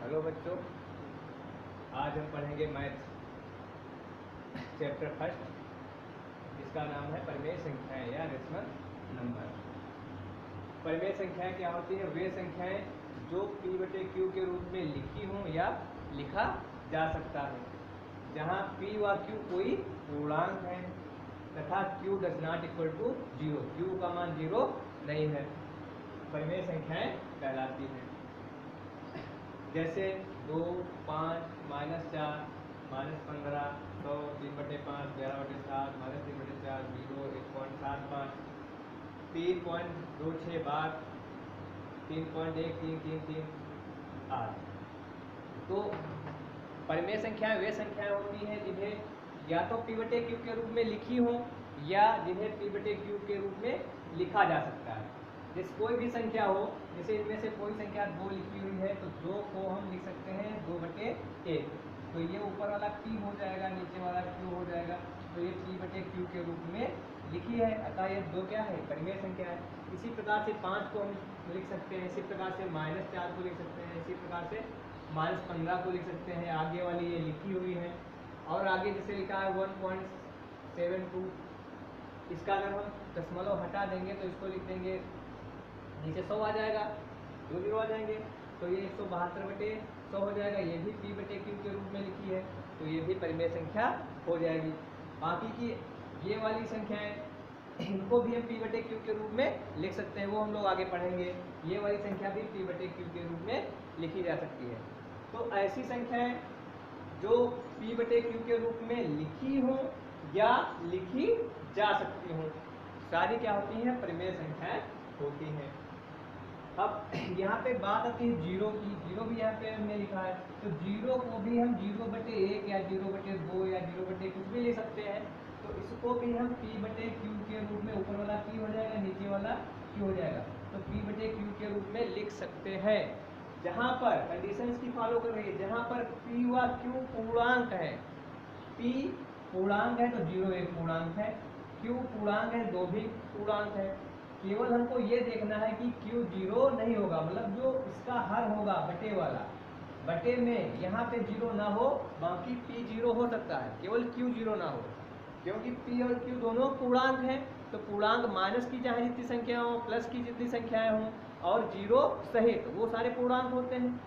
Hello बच्चों, आज हम पढ़ेंगे मैथ चैप्टर फर्स्ट, जिसका नाम है परिमेय संख्याएं या रेशनल नंबर। परिमेय संख्याएं क्या होती हैं? वे संख्याएं जो p/q के रूप में लिखी हों या लिखा जा सकता है, जहां p व q कोई पूर्णांक है तथा q does not equal to 0, q का मान 0 नहीं है, परिमेय संख्याएं कहलाती हैं। जैसे 2, 5, -4, -15, 100, 3/5, 11/7, -3/4, 0, 1.75, 3.26 बार, 3.1333 आदि। तो परिमेय संख्याएं वे संख्याएं होती हैं जिन्हें या तो p/q के रूप में लिखी हो या जिन्हें p/q के रूप में लिखा जा सकता है। जैसे कोई भी संख्या हो, जैसे इनमें से कोई संख्या 2 लिखी हुई है तो 2 को हम लिख सकते हैं 2/1, तो ये ऊपर वाला p हो जाएगा, नीचे वाला q हो जाएगा, तो ये p/q के रूप में लिखी है, अतः ये 2 क्या है? परिमेय संख्या है। इसी प्रकार से 5 को हम लिख सकते हैं, इसी प्रकार से -4 को लिख सकते हैं, इसी प्रकार से -15 को लिख सकते हैं। आगे वाली ये लिखी हुई है, और आगे जैसे लिखा है 1.72, इसका अगर हम दशमलव हटा देंगे तो इसको लिख देंगे, नीचे 100 आ जाएगा, 2 0 आ जाएंगे, तो ये 172/100 हो जाएगा। ये भी p/q के रूप में लिखी है, तो ये भी परिमेय संख्या हो जाएगी। बाकी की ये वाली संख्याएं, इनको भी हम p/q के रूप में लिख सकते हैं, वो हम लोग आगे पढ़ेंगे। ये वाली संख्या भी p/q के रूप में लिखी जा सकती है। तो ऐसी संख्याएं जो p/q के रूप में लिखी हो या लिखी जा सकती हो, सारी क्या होती हैं? परिमेय संख्याएं होती हैं। अब यहाँ पे बात आती है जीरो की। जीरो भी यहाँ पे हमने लिखा है, तो जीरो को भी हम 0/1 या 0/2 या 0/ कुछ भी ले सकते हैं। तो इसको भी हम p/q के रूप में, ऊपर वाला p हो जाएगा, नीचे वाला q हो जाएगा, तो p/q के रूप में लिख सकते हैं। जहाँ पर कंडीशंस की फॉलो कर रही है, जहाँ पर p व q पूर्णांक है, p पूर्णांक है तो 0 एक पूर्णांक है, q पूर्णांक है 2 भी पूर्णांक है। केवल हमको ये देखना है कि q 0 नहीं होगा, मतलब जो इसका हर होगा बटे वाला, बटे में यहाँ पे 0 ना हो, बाकी p 0 हो सकता है, केवल q 0 ना हो, क्योंकि p और q दोनों पूर्णांक हैं। तो पूर्णांक माइनस की चाहे जितनी संख्या हो, प्लस की जितनी संख्याएं हों, और 0 सहित वो सारे पूर्णांक होते हैं।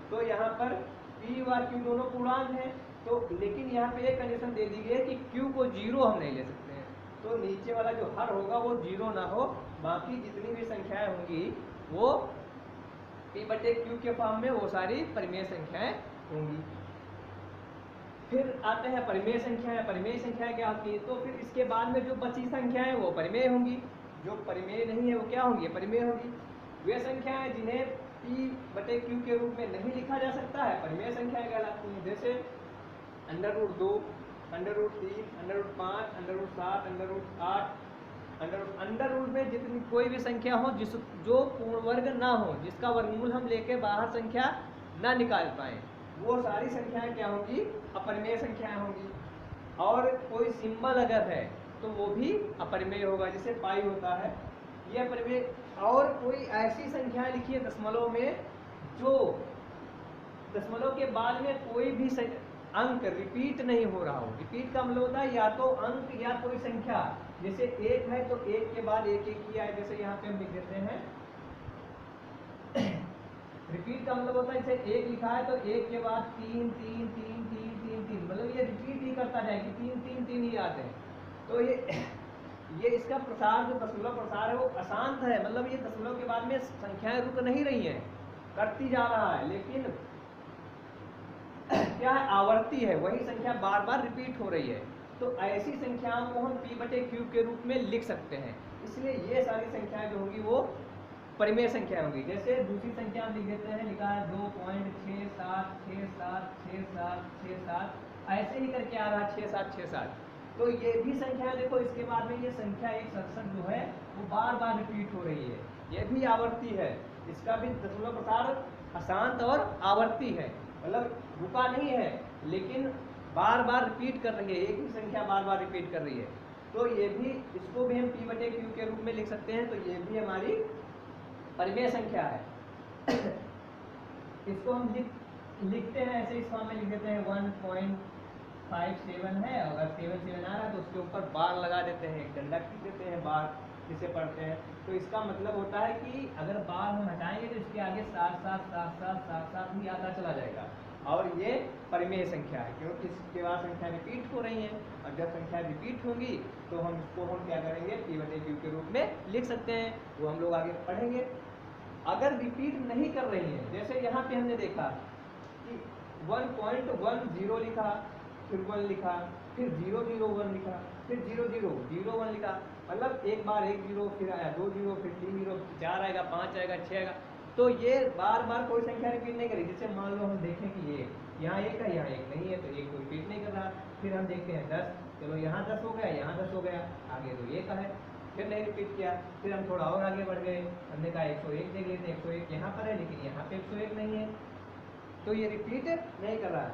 तो यहाँ पर p और q दोनों पूर्णांक हैं, तो लेकिन यहाँ पे एक कंडीशन दे दी गई है कि q को 0 हम नहीं ले सकते हैं, तो नीचे वाला जो हर होगा वो 0 ना हो, बाकी जितनी भी संख्याएं होंगी वो p/q के फॉर्म में वो सारी परिमेय संख्याएं होंगी। फिर आते हैं परिमेय संख्याएं। परिमेय संख्याएं क्या होती है? तो फिर इसके बाद में जो बची संख्याएं वो परिमेय होंगी, जो परिमेय नहीं है वो क्या होंगी? परिमेय होगी। वे संख्याएं जिन्हें p/q के रूप में नहीं लिखा जा सकता है, परिमेय संख्याएं कहलाती हैं। जैसे √2, √3, √5, √7, √8, अंडर रूट में जितनी कोई भी संख्या हो जो पूर्ण वर्ग ना हो, जिसका वर्गमूल हम लेके बाहर संख्या ना निकाल पाए, वो सारी संख्याएं क्या होंगी? अपरिमेय संख्याएं होंगी। और कोई सिंबल अगर है तो वो भी अपरिमेय होगा, जैसे पाई होता है, ये अपरिमेय। और कोई ऐसी संख्या लिखी है दशमलव में, जो दशमलव के बाद में कोई भी अंक रिपीट नहीं हो रहा हो। रिपीट का मतलब होता है या तो अंक या कोई संख्या, जैसे 1 है तो 1 के बाद 1 1 किया है, जैसे यहाँ पे हम लिख देते हैं। रिपीट का मतलब होता है जैसे 1 लिखा है तो 1 के बाद 3 3 3 3 3 3, मतलब ये रिपीट ही करता जाए कि 3 3 3 ही आते हैं। तो ये इसका प्रसार, जो दशमलव प्रसार है वो अशांत है, मतलब ये दशमलव के बाद में संख्याएं रुक नहीं रही हैं, करती जा रहा है, लेकिन क्या है? आवर्ती है, वही संख्या बार बार रिपीट हो रही है। तो ऐसी संख्याओं को हम p/q के रूप में लिख सकते हैं, इसलिए ये सारी संख्याएं जो होंगी वो परिमेय संख्या होंगी। जैसे दूसरी संख्या हम लिख देते हैं, लिखा है 2.67676767, ऐसे ही करके आ रहा है 6767। तो ये भी संख्या देखो, इसके बाद में ये संख्या 167 जो है वो बार बार रिपीट हो रही है, ये भी आवर्ती है। इसका भी दशमलव प्रसार अशांत और आवर्ती है, मतलब रुका नहीं है, लेकिन बार बार रिपीट कर रही है, एक ही संख्या बार बार रिपीट कर रही है। तो ये भी, इसको भी हम p/q के रूप में लिख सकते हैं, तो ये भी हमारी परिमेय संख्या है। इसको हम लिखते हैं ऐसे इस फॉर्म में लिख देते हैं 1.57 है, अगर 77 आ रहा है तो उसके ऊपर बार लगा देते हैं, एक डंडा खींच देते हैं बार जिसे पढ़ते हैं। तो इसका मतलब होता है कि अगर बार हम हटाएंगे तो इसके आगे 7 ही आता चला जाएगा, और ये परिमेय संख्या है क्योंकि इसके बाद संख्या रिपीट हो रही हैं, और जब संख्या रिपीट होंगी तो हम इसको हम क्या करेंगे P/Q के रूप में लिख सकते हैं, वो हम लोग आगे पढ़ेंगे। अगर रिपीट नहीं कर रही है, जैसे यहाँ पे हमने देखा कि 1.10 लिखा, फिर 1 लिखा, फिर 001 लिखा, फिर 0001 लिखा, मतलब एक बार 1 0, फिर आया 2 0, फिर 3 0, 4 आएगा, 5 आएगा, 6 आएगा। तो ये बार बार कोई संख्या रिपीट नहीं करी। जैसे मान लो हम देखें कि ये यहाँ 1 है, यहाँ 1 नहीं है, तो 1 को रिपीट नहीं कर रहा। फिर हम देखते हैं 10, चलो यहाँ 10 हो गया, यहाँ 10 हो गया, आगे तो 1 है, फिर नहीं रिपीट किया। फिर हम थोड़ा और आगे बढ़ गए, हमने कहा 101 देख लेते हैं, 101 यहाँ पर है लेकिन यहाँ पे 101 नहीं है, तो ये रिपीट नहीं कर रहा है।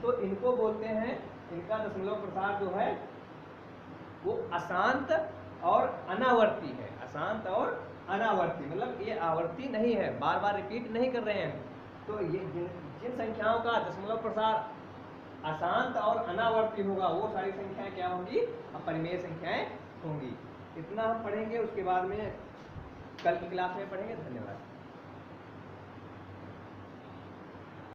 तो इनको बोलते हैं, इनका दशमलव प्रसार जो है वो अशांत और अनावर्ती है। अशांत और अनावर्ती मतलब ये आवर्ती नहीं है, बार बार रिपीट नहीं कर रहे हैं। तो ये जिन संख्याओं का दशमलव प्रसार अशांत और अनावर्ती होगा वो सारी संख्याएं क्या होंगी, अपरिमेय संख्याएं होंगी। इतना हम पढ़ेंगे, उसके बाद में कल की क्लास में पढ़ेंगे। धन्यवाद।